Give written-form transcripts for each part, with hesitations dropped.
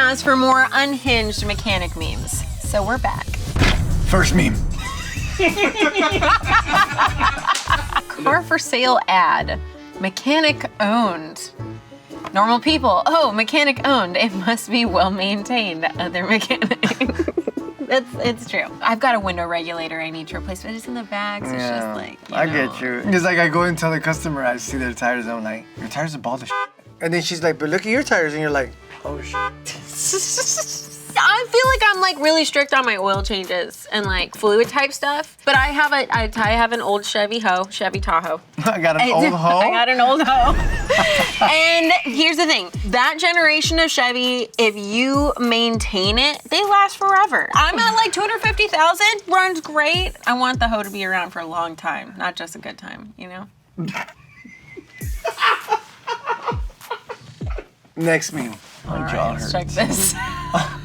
asked for more unhinged mechanic memes, so we're back. First meme. Car for sale ad. Mechanic owned. Normal people. Oh, mechanic owned. It must be well maintained. Other mechanic. It's true. I've got a window regulator I need to replace, but it's in the back, so it's just like, I get you. It's like I go and tell the customer I see their tires, I'm like, your tires are bald as shit. And then she's like, but look at your tires, and you're like, oh shit. I feel like I'm like really strict on my oil changes and like fluid type stuff, but I have an old Chevy Tahoe. I got an old hoe? I got an old hoe. And here's the thing, that generation of Chevy, if you maintain it, they last forever. I'm at like 250,000, runs great. I want the hoe to be around for a long time, not just a good time, you know? Next meme. All right, let's check this out.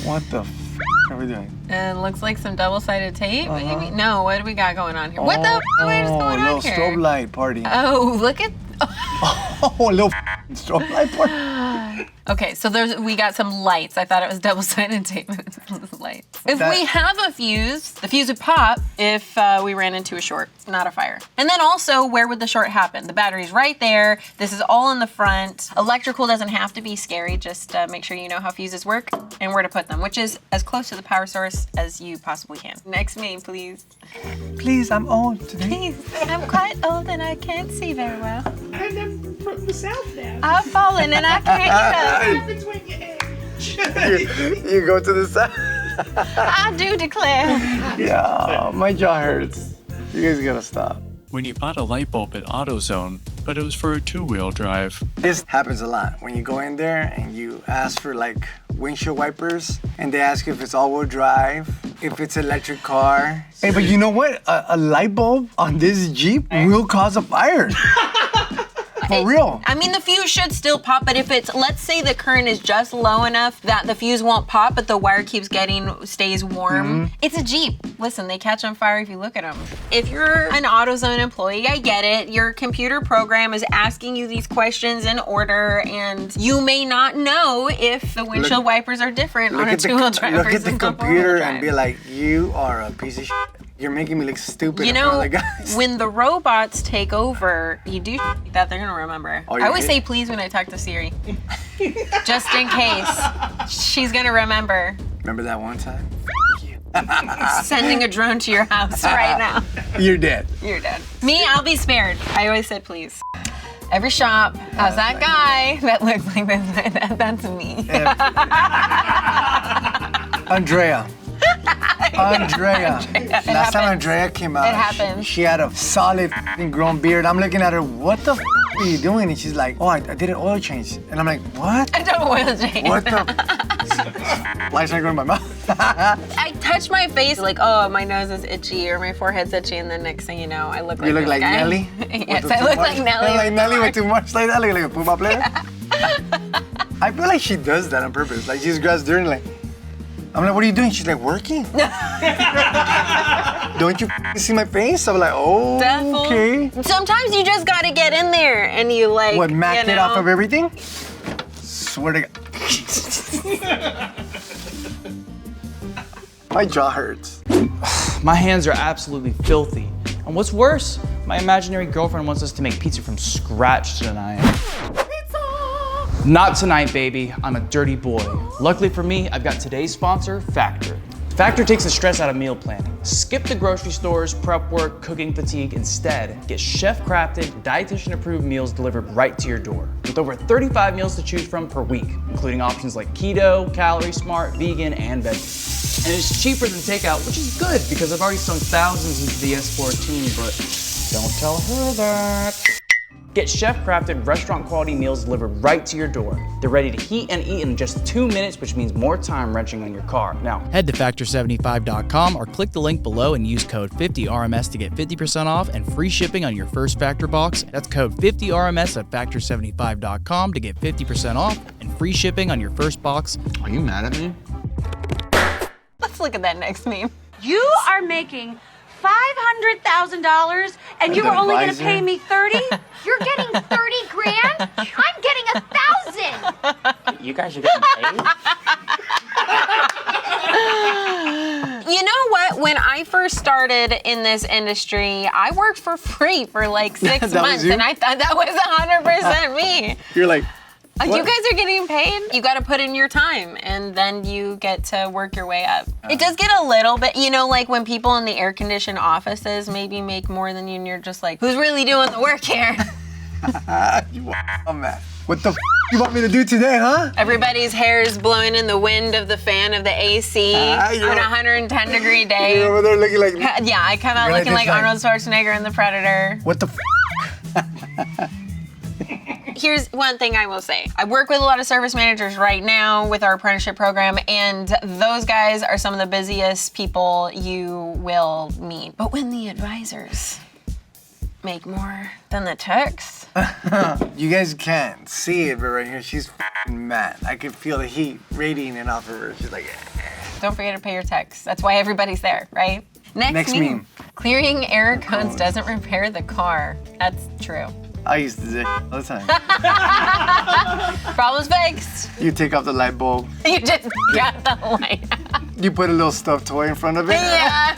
What the f are we doing? And looks like some double-sided tape, maybe? No, what do we got going on here? What the f is going on here? Strobe light party. Oh, look at... Oh, a little strobe light party. Okay, so we got some lights. I thought it was double-sided tape, but it's lights. If we have a fuse, the fuse would pop if we ran into a short, not a fire. And then also, where would the short happen? The battery's right there. This is all in the front. Electrical doesn't have to be scary. Just make sure you know how fuses work and where to put them, which is as close to the power source as you possibly can. Next meme, please. Please, I'm old today. Please, I'm quite old and I can't see very well. I'm from the south now. I've fallen and I can't get up. What happens when you age? You go to the side. I do declare. Yeah, my jaw hurts. You guys gotta stop. When you bought a light bulb at AutoZone, but it was for a two-wheel drive. This happens a lot. When you go in there and you ask for like windshield wipers and they ask if it's all-wheel drive, if it's electric car. Hey, but you know what? A light bulb on this Jeep will cause a fire. For real. I mean, the fuse should still pop, but if it's, let's say the current is just low enough that the fuse won't pop, but the wire stays warm, it's a Jeep. Listen, they catch on fire if you look at them. If you're an AutoZone employee, I get it. Your computer program is asking you these questions in order, and you may not know if the windshield wipers are different on a two-wheel drive Look at versus the a four-wheel computer drive. and be like, you are a piece of shit. You're making me look stupid You in front know, of the guys. when the robots take over, you do that, they're gonna remember. Oh, I always say please when I talk to Siri. Just in case. She's gonna remember. Remember that one time? Sending a drone to your house right now. You're dead. You're dead. Me, I'll be spared. I always said please. Every shop has that guy that looks like this. That's me. Andrea. Last time Andrea came out, It happens. she had a solid grown beard. I'm looking at her, what the are you doing? And she's like, oh, I did an oil change. And I'm like, what? I don't oil change. What the? Why is that going in my mouth? I touch my face like, oh, my nose is itchy or my forehead's itchy, and then next thing you know, I look like You look this like guy. Nelly? Yes, I look like Nelly. Like Nelly with too much like that, like a Puma player. I feel like she does that on purpose. Like she just grabs dirt and like, I'm like, what are you doing? She's like, working. Don't you see my face? I'm like, oh, okay. Sometimes you just gotta get in there and you like, What, Mac you it know? off of everything? Swear to God. My jaw hurts. My hands are absolutely filthy. And what's worse, my imaginary girlfriend wants us to make pizza from scratch tonight. Not tonight, baby. I'm a dirty boy. Luckily for me, I've got today's sponsor, Factor. Factor takes the stress out of meal planning. Skip the grocery stores, prep work, cooking fatigue. Instead, get chef-crafted, dietitian-approved meals delivered right to your door. With over 35 meals to choose from per week, including options like keto, calorie smart, vegan, and veggie. And it's cheaper than takeout, which is good because I've already sunk thousands into the S14, but don't tell her that. Get chef-crafted, restaurant-quality meals delivered right to your door. They're ready to heat and eat in just 2 minutes, which means more time wrenching on your car. Now, head to factor75.com or click the link below and use code 50RMS to get 50% off and free shipping on your first Factor box. That's code 50RMS at factor75.com to get 50% off and free shipping on your first box. Are you mad at me? Let's look at that next meme. You are making $500,000 and you were only going to pay me 30? You're getting 30 grand? I'm getting 1,000. You guys are getting paid? You know what? When I first started in this industry, I worked for free for like 6 months, and I thought that was 100% me. You're like, You guys are getting paid. You got to put in your time, and then you get to work your way up. It does get a little bit, you know, like when people in the air-conditioned offices maybe make more than you, and you're just like, who's really doing the work here? what the you want me to do today, huh? Everybody's hair is blowing in the wind of the fan of the AC on a 110-degree day. You're over there looking like... Yeah, I come out looking like Arnold Schwarzenegger in The Predator. What the Here's one thing I will say. I work with a lot of service managers right now with our apprenticeship program, and those guys are some of the busiest people you will meet. But when the advisors make more than the techs. You guys can't see it, but right here, she's mad. I can feel the heat radiating off of her. She's like, Don't forget to pay your techs. That's why everybody's there, right? Next meme. Clearing error codes doesn't repair the car. That's true. I used to do it all the time. Problem's fixed. You take off the light bulb. You just got the light. You put a little stuffed toy in front of it. Yeah.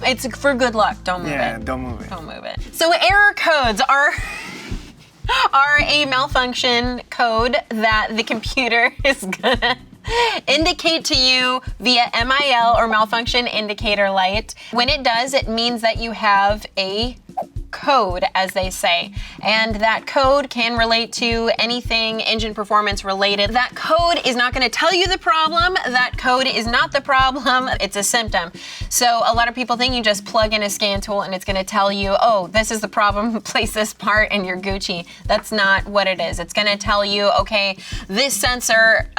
It's for good luck. Don't move it. Yeah, don't move it. Don't move it. So error codes are a malfunction code that the computer is gonna indicate to you via MIL or malfunction indicator light. When it does, it means that you have a code, as they say, and that code can relate to anything engine performance related. That code is not going to tell you the problem. That code is not the problem. It's a symptom. So a lot of people think you just plug in a scan tool and it's going to tell you, oh, this is the problem, place this part and you're Gucci. That's not what it is. It's going to tell you, okay, this sensor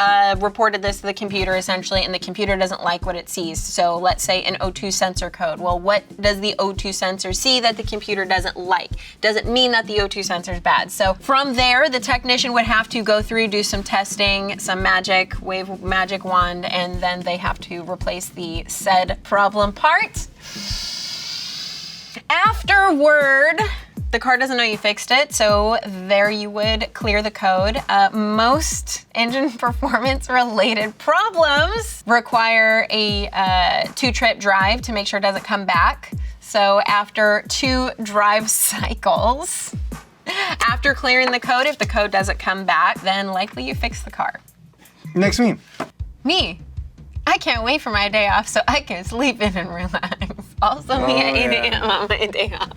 reported this to the computer essentially, and the computer doesn't like what it sees. So let's say an O2 sensor code. Well, what does the O2 sensor see that the computer doesn't like? Doesn't mean that the O2 sensor is bad. So from there, the technician would have to go through, do some testing, some magic, wave magic wand, and then they have to replace the said problem part. Afterward, the car doesn't know you fixed it, so there you would clear the code. Most engine performance related problems require a 2-trip drive to make sure it doesn't come back. So after 2 drive cycles, after clearing the code, if the code doesn't come back, then likely you fix the car. Next meme. Me. I can't wait for my day off so I can sleep in and relax. Also me at 8 a.m. on my day off.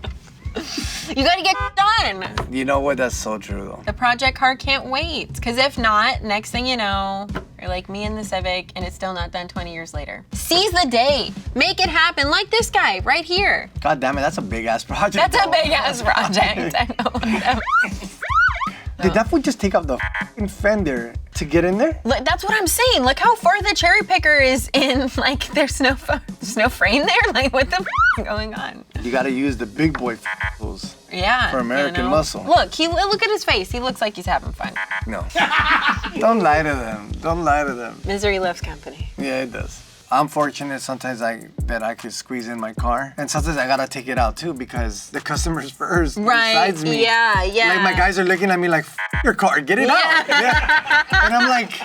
You gotta get done. You know what? That's so true, though. The project car can't wait, because if not, next thing you know, you're like me in the Civic, and it's still not done 20 years later. Seize the day. Make it happen, like this guy right here. God damn it, that's a big-ass project. That's a big-ass project. I know. Did that fool just take off the f***ing fender to get in there? Look, that's what I'm saying. Look how far the cherry picker is in. Like, there's no frame there. Like, what the f going on? You gotta use the big boy tools. Yeah. For American muscle. Look, look at his face. He looks like he's having fun. No. Don't lie to them. Don't lie to them. Misery loves company. Yeah, it does. I'm fortunate sometimes that I could squeeze in my car, and sometimes I gotta take it out too because the customer's first besides me. Yeah, yeah. Like my guys are looking at me like, F your car, get it out. Yeah. And I'm like,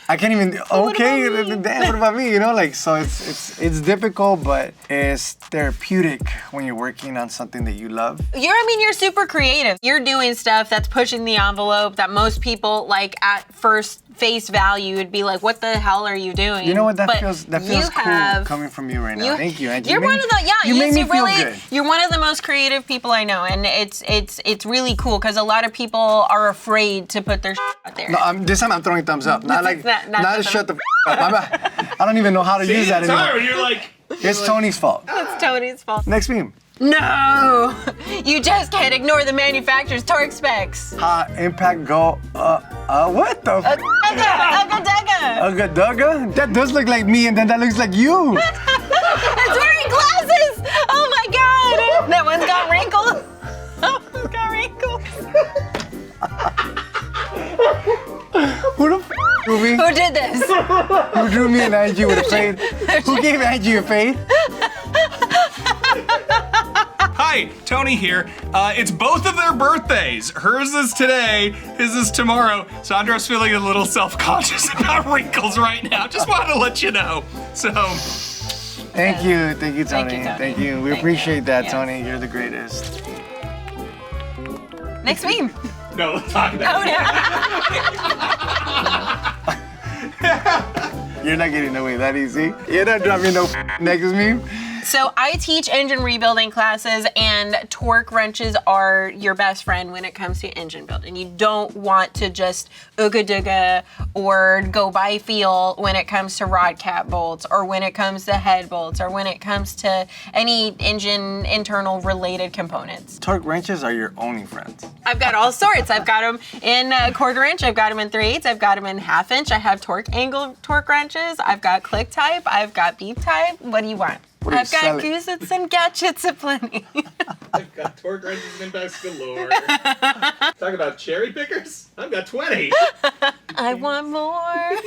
I can't even. Okay, damn, what about me? You know, like so it's difficult, but it's therapeutic when you're working on something that you love. You're super creative. You're doing stuff that's pushing the envelope that most people like at first face value would be like, what the hell are you doing? You know what? That feels cool coming from you right now. Thank you, Angie. You're one of the you made me feel good. You're one of the most creative people I know, and it's really cool because a lot of people are afraid to put their out there. No, this time I'm throwing thumbs up. Not like not shut the up. I don't even know how to use that anymore. You're like, it's Tony's fault. It's Tony's fault. Next meme. No, you just can't ignore the manufacturer's torque specs. Impact go, what the f? Agadaga? That does look like me, and then that looks like you. It's wearing glasses. Oh my God. That one's got wrinkles. That one's got wrinkles. Who the f drew me? Who did this? Who drew me and Angie with a fade? Who gave Angie a fade? Hi, Tony here. It's both of their birthdays. Hers is today, his is tomorrow. Sandra's feeling a little self-conscious about wrinkles right now. Just wanted to let you know. So. Thank you, Tony. Tony. Thank you. We appreciate that, Tony. You're the greatest. Next meme. No, let's talk about it. You're not getting away that easy. You're not dropping no next meme. So I teach engine rebuilding classes, and torque wrenches are your best friend when it comes to engine building. You don't want to just ooga-dooga or go by feel when it comes to rod cap bolts, or when it comes to head bolts, or when it comes to any engine internal related components. Torque wrenches are your only friends. I've got all sorts. I've got them in quarter inch, I've got them in 3/8, I've got them in half inch, I have torque angle torque wrenches, I've got click type, I've got beep type. What do you want? I've got goosets and gadgets aplenty. I've got torque wrenches and impacts galore. Talk about cherry pickers? I've got 20. I want more.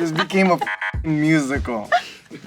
This became a musical.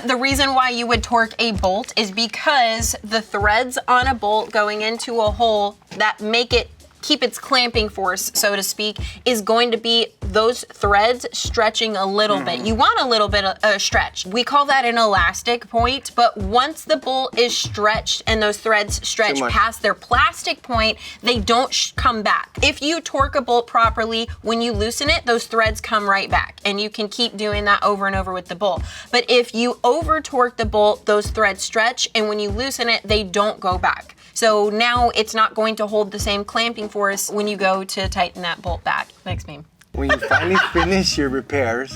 The reason why you would torque a bolt is because the threads on a bolt going into a hole that make it keep its clamping force, so to speak, is going to be those threads stretching a little bit. You want a little bit of stretch. We call that an elastic point, but once the bolt is stretched and those threads stretch past their plastic point, they don't come back. If you torque a bolt properly, when you loosen it, those threads come right back, and you can keep doing that over and over with the bolt. But if you over torque the bolt, those threads stretch, and when you loosen it, they don't go back. So now it's not going to hold the same clamping force when you go to tighten that bolt back. Next meme. When you finally finish your repairs,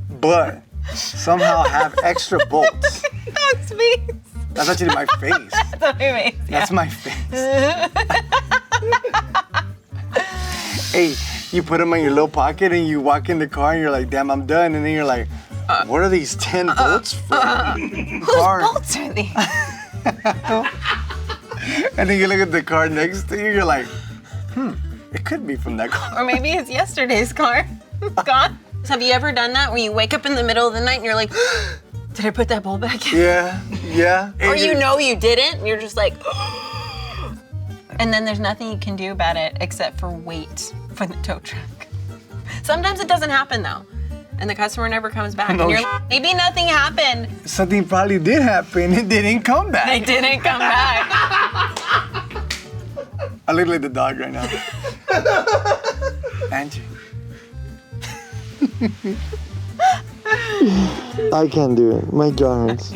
but somehow have extra bolts. That's me. That's actually my face. That's me. That's my face. Hey, you put them in your little pocket and you walk in the car and you're like, damn, I'm done. And then you're like, what are these 10 bolts from? Whose bolts are these? And then you look at the car next to you, you're like, it could be from that car. Or maybe it's yesterday's car. Gone. Have you ever done that when you wake up in the middle of the night and you're like, did I put that bolt back in? Yeah. Or you know you didn't, and you're just like, and then there's nothing you can do about it except for wait for the tow truck. Sometimes it doesn't happen though, and the customer never comes back. No and you're like, maybe nothing happened. Something probably did happen. It didn't come back. They didn't come back. I look like the dog right now. Angie. I can't do it. My jaw hurts.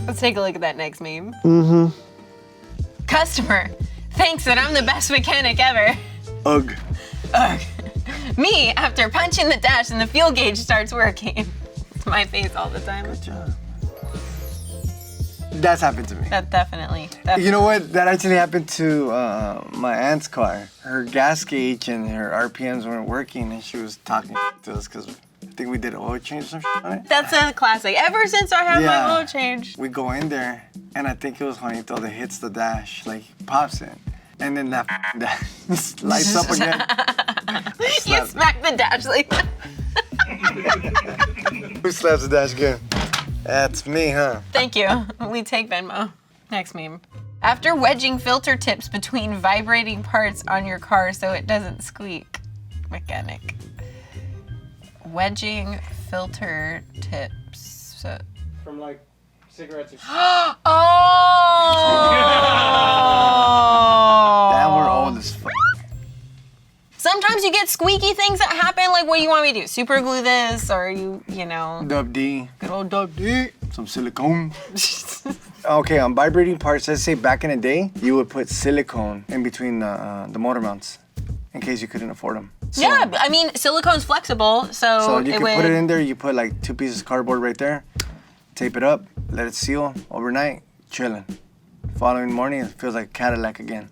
Let's take a look at that next meme. Customer thinks that I'm the best mechanic ever. Ugh. Me, after punching the dash and the fuel gauge starts working. It's my face all the time. Good job. That's happened to me. That definitely. You know what? That actually happened to my aunt's car. Her gas gauge and her RPMs weren't working, and she was talking to us because I think we did an oil change or some shit on it. That's a classic. Ever since I had my oil change. We go in there, and I think it was Juanito that hits the dash, like pops it. And then that dash lights up again. You smack the dash like that. Who slaps the dash again? That's me, huh? Thank you. We take Venmo. Next meme. After wedging filter tips between vibrating parts on your car so it doesn't squeak. Mechanic. Wedging filter tips. So... From like cigarettes or Oh! Damn, we're old as fuck. Sometimes you get squeaky things that happen. Like, what do you want me to do? Super glue this, or you know? Dub D. Good old Dub D. Some silicone. Okay, on vibrating parts, let's say back in the day, you would put silicone in between the motor mounts in case you couldn't afford them. So, yeah, I mean, silicone's flexible, so you can put it in there. You put like 2 pieces of cardboard right there, tape it up, let it seal overnight, chilling. Following morning, it feels like Cadillac again.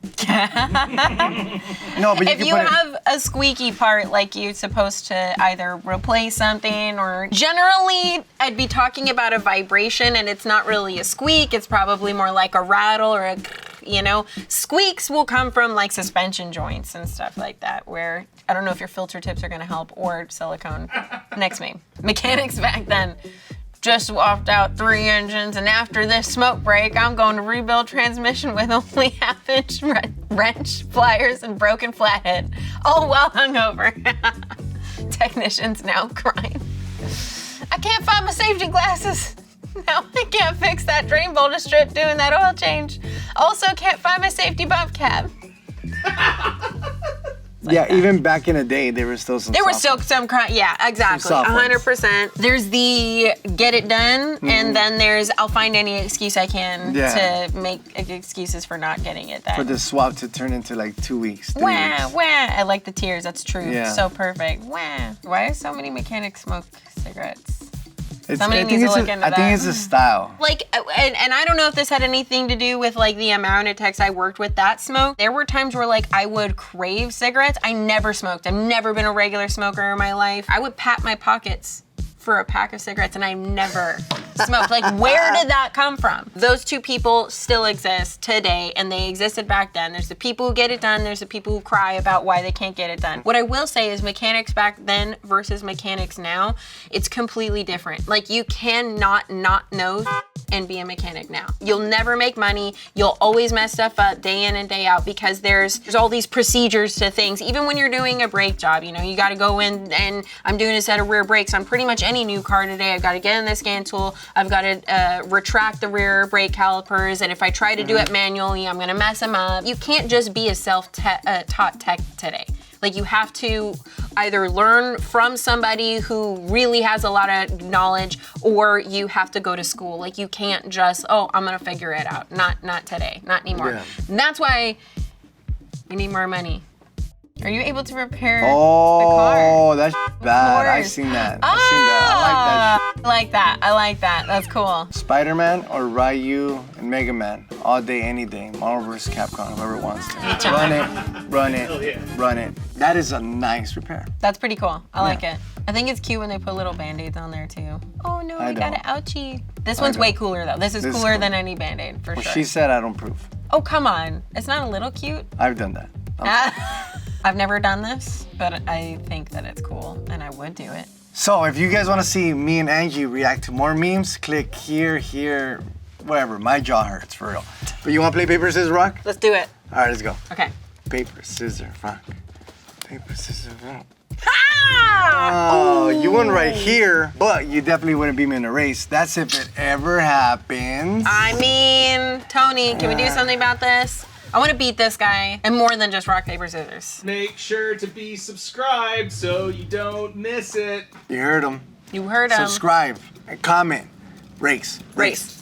No, but if you have a squeaky part, like you're supposed to either replace something or generally, I'd be talking about a vibration, and it's not really a squeak. It's probably more like a rattle or a, you know. Squeaks will come from like suspension joints and stuff like that, where I don't know if your filter tips are gonna help or silicone. Next meme. Mechanics back then just swapped out 3 engines, and after this smoke break, I'm going to rebuild transmission with only half-inch wrench, pliers, and broken flathead, all while hungover. Technicians now crying. I can't find my safety glasses. Now I can't fix that drain voltage strip doing that oil change. Also can't find my safety bump cap. Yeah, even back in the day, there were still some. There was still some crying. Yeah, exactly. 100%. There's the get it done, and then there's I'll find any excuse I can to make excuses for not getting it done. For the swap to turn into like 2 weeks. 3 Wah, weeks. wah. I like the tears. That's true. Yeah. So perfect. Wah. Why do so many mechanics smoke cigarettes? I Somebody think needs to look into I think that. it's a style. Like, and I don't know if this had anything to do with like the amount of techs I worked with that smoked. There were times where like I would crave cigarettes. I never smoked. I've never been a regular smoker in my life. I would pat my pockets for a pack of cigarettes and I never smoked. Like, where did that come from? Those two people still exist today and they existed back then. There's the people who get it done, there's the people who cry about why they can't get it done. What I will say is mechanics back then versus mechanics now, it's completely different. Like, you cannot not know and be a mechanic now. You'll never make money. You'll always mess stuff up day in and day out because there's all these procedures to things. Even when you're doing a brake job, you know, you got to go in and I'm doing a set of rear brakes on pretty much any new car today. I've got to get in the scan tool. I've got to retract the rear brake calipers. And if I try to do it manually, I'm going to mess them up. You can't just be a self-taught tech today. Like, you have to either learn from somebody who really has a lot of knowledge, or you have to go to school. Like, you can't just, oh, I'm gonna figure it out. Not today, not anymore. Yeah. And that's why we need more money. Are you able to repair the Oh, car? that's bad. I Yours. seen that. I seen that. I like that. I like that. That's cool. Spider-Man or Ryu and Mega Man, all day, any day. Marvel vs. Capcom, whoever wants to. Run it. That is a nice repair. That's pretty cool. I like it. I think it's cute when they put little Band-Aids on there too. Oh no, I got an ouchie. This one's way cooler though. This is cooler than any Band-Aid for sure. She said I don't prove. Oh, come on. It's not a little cute. I've done that. I've never done this, but I think that it's cool and I would do it. So if you guys want to see me and Angie react to more memes, click here, whatever. My jaw hurts, for real. But you want to play paper, scissors, rock? Let's do it. All right, let's go. Okay. Paper, scissors, rock. Paper, scissors, rock. Ah! Oh, you won right here, but you definitely wouldn't beat me in a race. That's if it ever happens. I mean, Tony, can we do something about this? I want to beat this guy, and more than just rock, paper, scissors. Make sure to be subscribed so you don't miss it. You heard him. You heard him. Subscribe and comment. Race. Race.